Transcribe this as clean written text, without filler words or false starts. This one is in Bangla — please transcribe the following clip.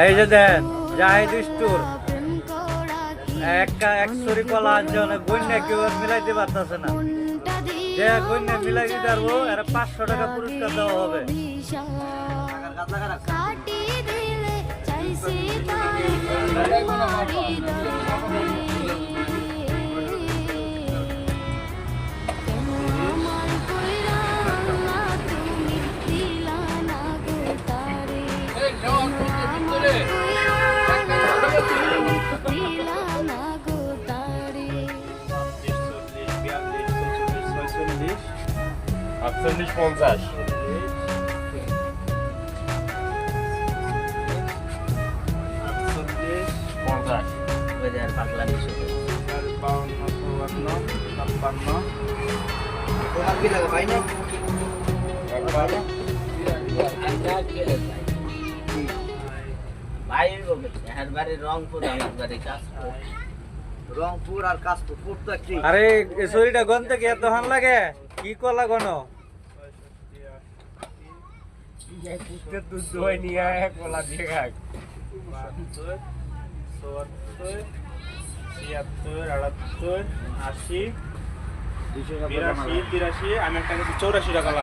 এই যে দেন জাহিদ স্টোর এক সরি কলা আনছে অনেক গন্যা কেউ আর মিলাইতে পারতেছে না, যে গন্যা মিলাই দিতে পারবো এর 500 টাকা পুরস্কার দেওয়া হবে। আটচল্লিশ 50 50 রংপুর আর কাশপুর তো একটি। আরে এই শরীরটা গনতে কি এত হান লাগে? কি কলা গন? দুধ দই নিয়ে আয় কলা দিয়ে খাক 72 73 78 80 82 83 83 আমি একটা 84 টাকা